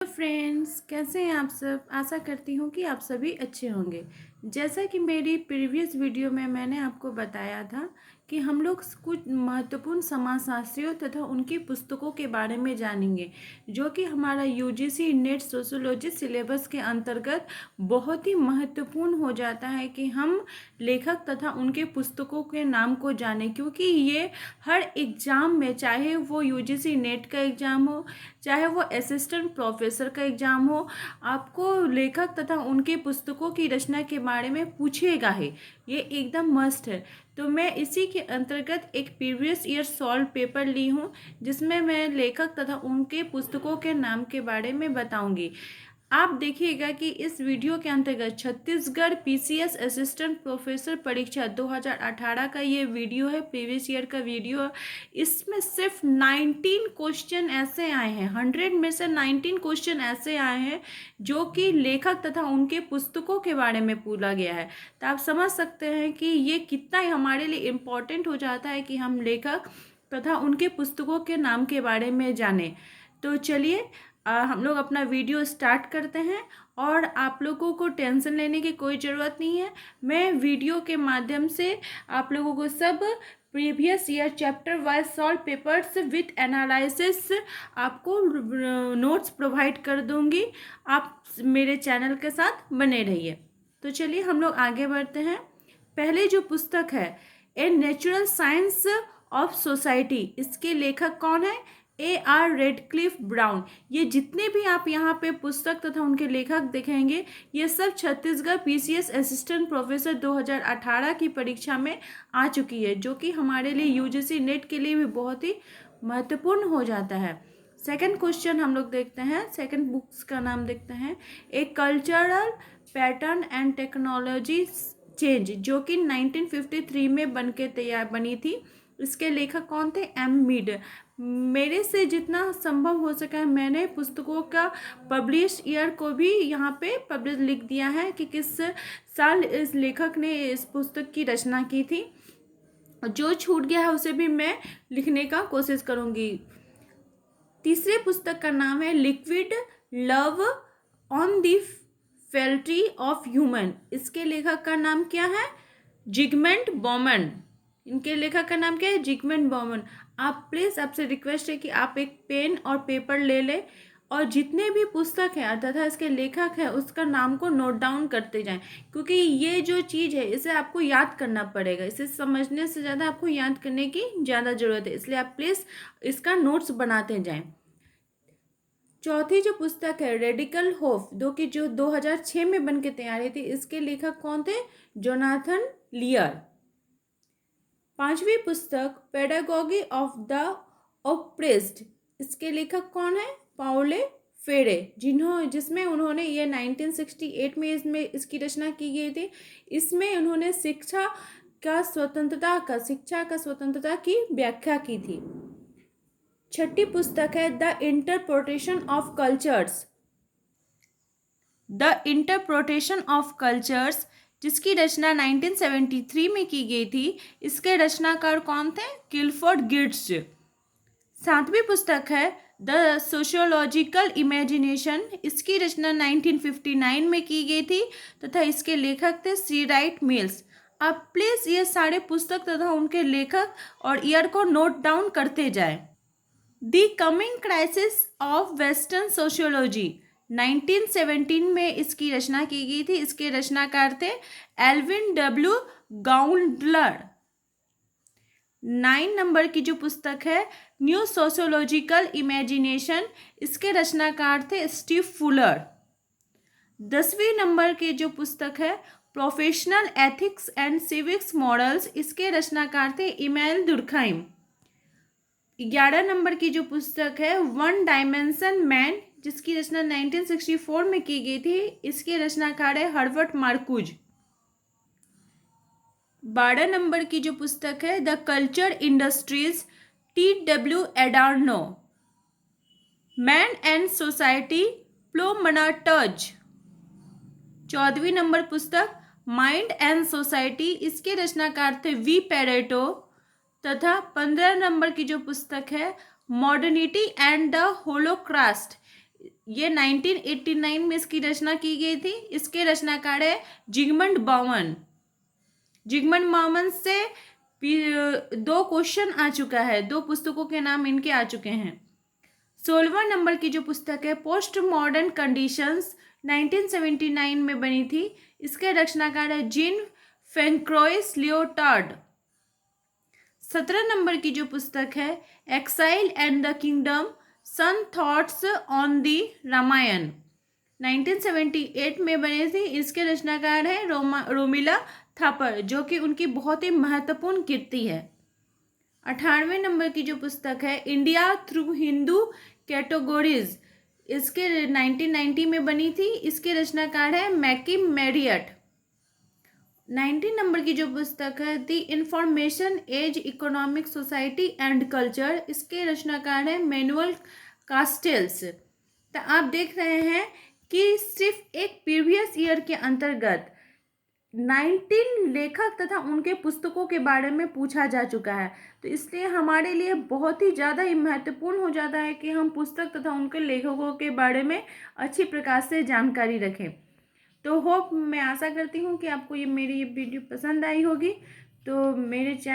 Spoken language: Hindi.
फ्रेंड्स, कैसे हैं आप सब। आशा करती हूँ कि आप सभी अच्छे होंगे। जैसा कि मेरी प्रीवियस वीडियो में मैंने आपको बताया था कि हम लोग कुछ महत्वपूर्ण समाजशास्त्रियों तथा उनकी पुस्तकों के बारे में जानेंगे, जो कि हमारा यूजीसी नेट सोशियोलॉजी सिलेबस के अंतर्गत बहुत ही महत्वपूर्ण हो जाता है कि हम लेखक तथा उनके पुस्तकों के नाम को जानें, क्योंकि ये हर एग्ज़ाम में, चाहे वो यूजीसी नेट का एग्ज़ाम हो, चाहे वो असिस्टेंट प्रोफेसर का एग्ज़ाम हो, आपको लेखक तथा उनके पुस्तकों की रचना के बारे में पूछेगा ही। ये एकदम मस्ट है। तो मैं इसी के अंतर्गत एक प्रीवियस ईयर सॉल्व पेपर ली हूँ, जिसमें मैं लेखक तथा उनके पुस्तकों के नाम के बारे में बताऊंगी। आप देखिएगा कि इस वीडियो के अंतर्गत छत्तीसगढ़ पीसीएस असिस्टेंट प्रोफेसर परीक्षा 2018 का ये वीडियो है, प्रीवियस ईयर का वीडियो है। इसमें सिर्फ 19 क्वेश्चन ऐसे आए हैं, 100 में से 19 क्वेश्चन ऐसे आए हैं जो कि लेखक तथा उनके पुस्तकों के बारे में पूछा गया है। तो आप समझ सकते हैं कि ये कितना हमारे लिए इम्पोर्टेंट हो जाता है कि हम लेखक तथा उनके पुस्तकों के नाम के बारे में जानें। तो चलिए हम लोग अपना वीडियो स्टार्ट करते हैं, और आप लोगों को टेंशन लेने की कोई ज़रूरत नहीं है। मैं वीडियो के माध्यम से आप लोगों को सब previous year chapter wise solve papers with analysis आपको नोट्स प्रोवाइड कर दूंगी। आप मेरे चैनल के साथ बने रहिए। तो चलिए हम लोग आगे बढ़ते हैं। पहले जो पुस्तक है, a natural science of society, इसके लेखक कौन है? AR Radcliffe Brown. ये जितने भी आप यहाँ पे पुस्तक तथा उनके लेखक देखेंगे, ये सब छत्तीसगढ़ पीसीएस असिस्टेंट प्रोफेसर 2018 की परीक्षा में आ चुकी है, जो कि हमारे लिए यूजीसी नेट के लिए भी बहुत ही महत्वपूर्ण हो जाता है। सेकंड क्वेश्चन हम लोग देखते हैं, सेकंड बुक्स का नाम देखते हैं, a cultural pattern and technology change, जो कि 1953 में बनी थी। इसके लेखक कौन थे? M Mead. मेरे से जितना संभव हो सका मैंने पुस्तकों का पब्लिश ईयर को भी यहाँ पे पब्लिश लिख दिया है कि किस साल इस लेखक ने इस पुस्तक की रचना की थी। जो छूट गया है उसे भी मैं लिखने का कोशिश करूँगी। तीसरे पुस्तक का नाम है liquid love on the frailty of human. इसके लेखक का नाम क्या है? Zygmunt Bauman. इनके लेखक का नाम क्या है? Zygmunt Bauman. आप प्लीज़, आपसे रिक्वेस्ट है कि आप एक पेन और पेपर ले लें, और जितने भी पुस्तक हैं तथा इसके लेखक हैं उसका नाम को नोट डाउन करते जाएं, क्योंकि ये जो चीज़ है इसे आपको याद करना पड़ेगा। इसे समझने से ज़्यादा आपको याद करने की ज़्यादा ज़रूरत है, इसलिए आप प्लीज़ इसका नोट्स बनाते जाएं। चौथी जो पुस्तक है, रेडिकल होप, जो 2006 में बन के तैयार हुई थी, इसके लेखक कौन थे? जोनाथन लियर। पांचवी पुस्तक, पेडागॉजी ऑफ द ओप्रेस्ड, इसके लेखक कौन है? पाउले फेरे, जिसमें उन्होंने ये 1968 में इसकी रचना की गई थी। इसमें उन्होंने शिक्षा का स्वतंत्रता की व्याख्या की थी। छठी पुस्तक है द इंटरप्रिटेशन ऑफ कल्चर्स, जिसकी रचना 1973 में की गई थी। इसके रचनाकार कौन थे? किलफोर्ड गिट्स। सातवीं पुस्तक है द सोशियोलॉजिकल इमेजिनेशन, इसकी रचना 1959 में की गई थी तथा इसके लेखक थे सी राइट मिल्स। आप प्लीज़ ये सारे पुस्तक तथा उनके लेखक और ईयर को नोट डाउन करते जाएं। The coming crisis of western sociology, 1917 में इसकी रचना की गई थी। इसके रचनाकार थे एल्विन डब्ल्यू गाउंडलर। 9 नंबर की जो पुस्तक है, न्यू सोशियोलॉजिकल इमेजिनेशन, इसके रचनाकार थे स्टीव फुलर। 10वीं नंबर की जो पुस्तक है, professional ethics and civics models, इसके रचनाकार थे इमैनुएल दुर्खाइम। 11 नंबर की जो पुस्तक है, वन डायमेंशन मैन, जिसकी रचना 1964 में की गई थी, इसके रचनाकार है हर्बर्ट मार्कूज। 12 नंबर की जो पुस्तक है, the culture industries, TW Adorno. Man and society, Plamenatz. 14वीं नंबर पुस्तक, माइंड एंड सोसाइटी, इसके रचनाकार थे वी पेरेटो। तथा 15 नंबर की जो पुस्तक है, मॉडर्निटी एंड द होलोकास्ट, ये 1989 में इसकी रचना की गई थी। इसके रचनाकार है जिगमंड बौमन। जिगमंड बौमन से 2 क्वेश्चन आ चुका है, 2 पुस्तकों के नाम इनके आ चुके हैं। 16वां नंबर की जो पुस्तक है पोस्ट मॉडर्न कंडीशंस 1979 में बनी थी। इसके रचनाकार है जीन फ्रैंकोइस लियोटार्ड। 17 नंबर की जो पुस्तक है exile and the kingdom some thoughts on the Ramayana 1978 में बनी थी। इसके रचनाकार है रोमिला थापर, जो कि उनकी बहुत ही महत्वपूर्ण कृति है। 18वें नंबर की जो पुस्तक है इंडिया थ्रू हिंदू कैटेगोरीज, इसके 1990 में बनी थी। इसके रचनाकार है मैकिम मेरियट। 19 नंबर की जो पुस्तक है the information age economic society and culture, इसके रचनाकार है मैनुअल कास्टेल्स। तो आप देख रहे हैं कि सिर्फ एक प्रीवियस ईयर के अंतर्गत 19 लेखक तथा उनके पुस्तकों के बारे में पूछा जा चुका है। तो इसलिए हमारे लिए बहुत ही ज़्यादा ही महत्वपूर्ण हो जाता है कि हम पुस्तक तथा उनके लेखकों के बारे में अच्छी प्रकार से जानकारी रखें। तो मैं आशा करती हूँ कि आपको मेरी ये वीडियो पसंद आई होगी। तो मेरे